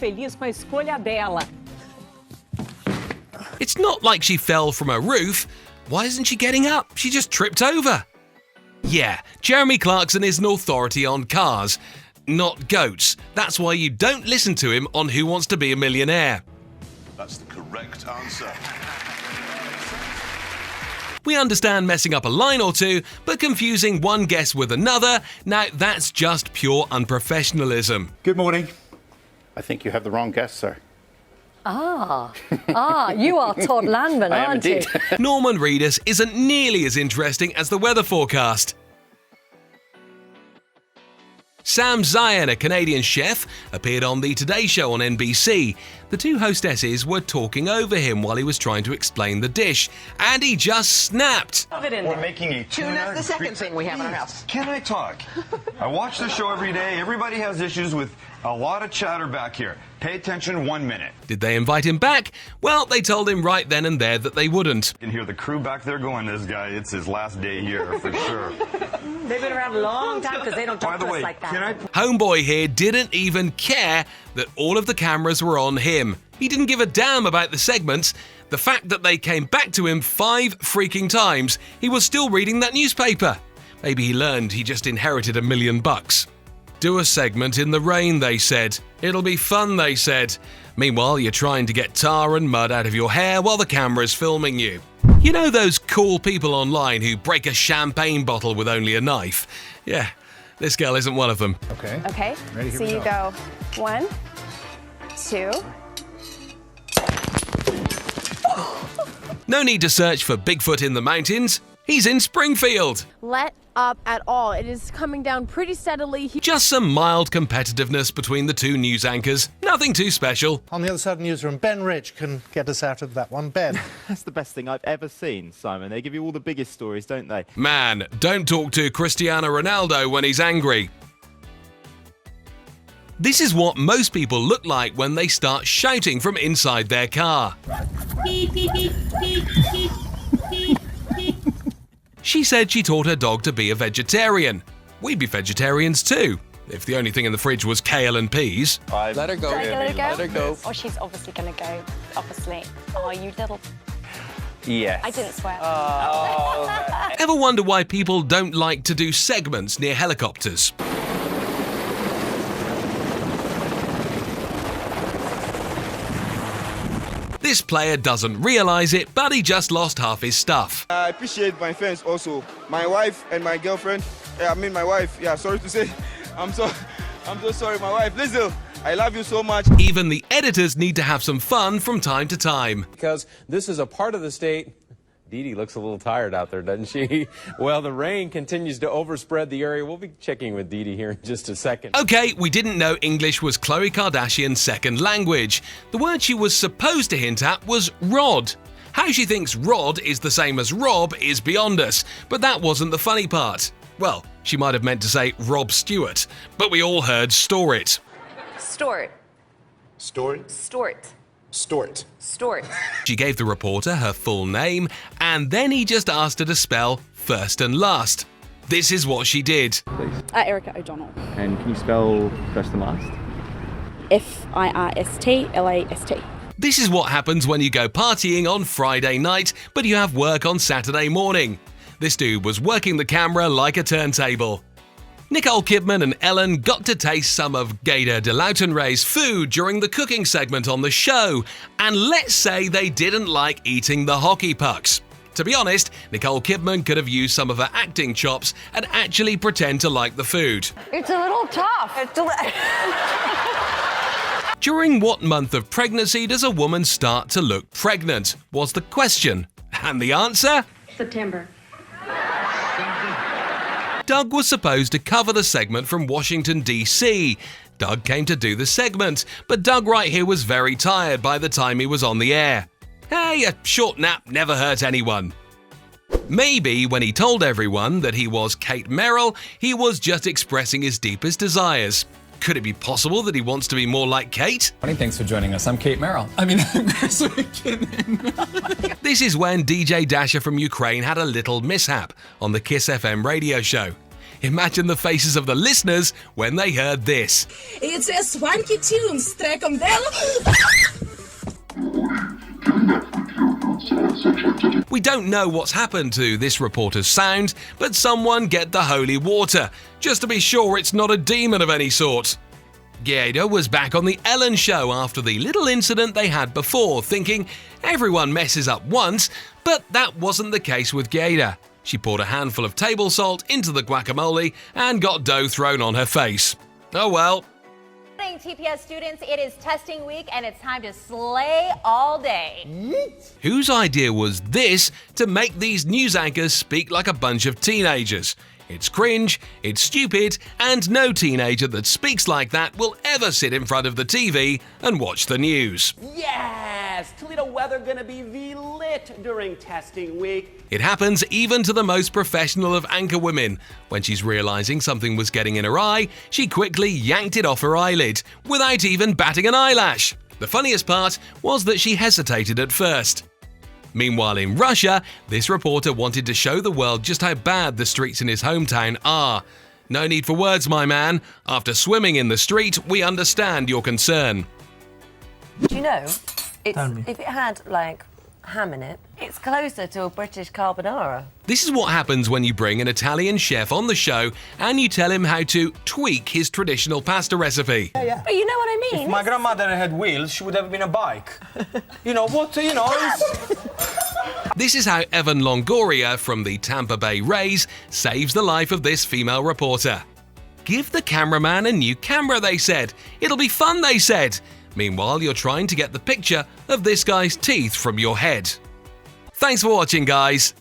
Feliz com a escolha dela. It's not like she fell from a roof. Why isn't she getting up? She just tripped over. Yeah, Jeremy Clarkson is an authority on cars, not goats. That's why you don't listen to him on Who Wants to Be a Millionaire. That's the correct answer. We understand messing up a line or two, but confusing one guess with another, now that's just pure unprofessionalism. Good morning. I think you have the wrong guess, sir. You are Todd Landman, I am aren't you? indeed. Norman Reedus isn't nearly as interesting as the weather forecast. Sam Zion, a Canadian chef, appeared on the Today Show on NBC. The two hostesses were talking over him while he was trying to explain the dish, and he just snapped. We're making a Tuna's the second thing we have in our house. Can I talk? I watch the show every day. Everybody has issues with a lot of chatter back here. Pay attention 1 minute. Did they invite him back? Well, they told him right then and there that they wouldn't. You can hear the crew back there going, this guy, it's his last day here for sure. They've been around a long time because they don't By talk the to way, us like that. can I... Homeboy here didn't even care that all of the cameras were on him. He didn't give a damn about the segments. The fact that they came back to him 5 freaking times, he was still reading that newspaper. Maybe he learned he just inherited $1 million. Do a segment in the rain, they said. It'll be fun, they said. Meanwhile, you're trying to get tar and mud out of your hair while the camera's filming you. You know those cool people online who break a champagne bottle with only a knife? Yeah, this girl isn't one of them. Okay. Okay, Ready, here so we you go 1, 2. No need to search for Bigfoot in the mountains. He's in Springfield. Let up at all. It is coming down pretty steadily. Just some mild competitiveness between the two news anchors. Nothing too special. On the other side of the newsroom, Ben Rich can get us out of that one. Ben. That's the best thing I've ever seen, Simon. They give you all the biggest stories, don't they? Man, don't talk to Cristiano Ronaldo when he's angry. This is what most people look like when they start shouting from inside their car. She said she taught her dog to be a vegetarian. We'd be vegetarians too, if the only thing in the fridge was kale and peas. Let her go. Let her go? Oh, she's obviously going to go, obviously. Oh, you little... Yes. I didn't swear. Ever wonder why people don't like to do segments near helicopters? This player doesn't realise it, but he just lost half his stuff. I appreciate my fans also. My wife and my girlfriend. My wife. Yeah, sorry to say. I'm so sorry, my wife. Listen, I love you so much. Even the editors need to have some fun from time to time. Because this is a part of the state. Dee Dee looks a little tired out there, doesn't she? Well, the rain continues to overspread the area. We'll be checking with Dee Dee here in just a second. Okay, we didn't know English was Khloe Kardashian's second language. The word she was supposed to hint at was rod. How she thinks rod is the same as Rob is beyond us, but that wasn't the funny part. Well, she might have meant to say Rob Stewart, but we all heard store it. Stort. Story? Stort. Stort. Stort. She gave the reporter her full name, and then he just asked her to spell first and last. This is what she did. Erica O'Donnell. And can you spell first and last? First This is what happens when you go partying on Friday night, but you have work on Saturday morning. This dude was working the camera like a turntable. Nicole Kidman and Ellen got to taste some of Gator de Lautenray's food during the cooking segment on the show, and let's say they didn't like eating the hockey pucks. To be honest, Nicole Kidman could have used some of her acting chops and actually pretend to like the food. It's a little tough. During what month of pregnancy does a woman start to look pregnant? Was the question. And the answer? September. Doug was supposed to cover the segment from Washington, D.C. Doug came to do the segment, but Doug right here was very tired by the time he was on the air. Hey, a short nap never hurt anyone. Maybe when he told everyone that he was Kate Merrill, he was just expressing his deepest desires. Could it be possible that he wants to be more like Kate? Thanks for joining us. I'm Kate Merrill. I'm kidding. This is when DJ Dasher from Ukraine had a little mishap on the Kiss FM radio show. Imagine the faces of the listeners when they heard this. І це Swanky Tunes з треком Della. We don't know what's happened to this reporter's sound, but someone get the holy water, just to be sure it's not a demon of any sort. Gaida was back on the Ellen show after the little incident they had before, thinking everyone messes up once, but that wasn't the case with Gaida. She poured a handful of table salt into the guacamole and got dough thrown on her face. Oh well. Good morning, TPS students. It is testing week and it's time to slay all day. Whose idea was this to make these news anchors speak like a bunch of teenagers? It's cringe, it's stupid, and no teenager that speaks like that will ever sit in front of the TV and watch the news. Yes! Toledo weather gonna be V-lit during testing week. It happens even to the most professional of anchor women. When she's realizing something was getting in her eye, she quickly yanked it off her eyelid without even batting an eyelash. The funniest part was that she hesitated at first. Meanwhile, in Russia, this reporter wanted to show the world just how bad the streets in his hometown are. No need for words, my man. After swimming in the street, we understand your concern. Do you know, if it had, like, ham in it, it's closer to a British carbonara. This is what happens when you bring an Italian chef on the show and you tell him how to tweak his traditional pasta recipe. But you know what I mean? If my grandmother had wheels, she would have been a bike. This is how Evan Longoria from the Tampa Bay Rays saves the life of this female reporter. Give the cameraman a new camera, they said. It'll be fun, they said. Meanwhile, you're trying to get the picture of this guy's teeth from your head. Thanks for watching, guys.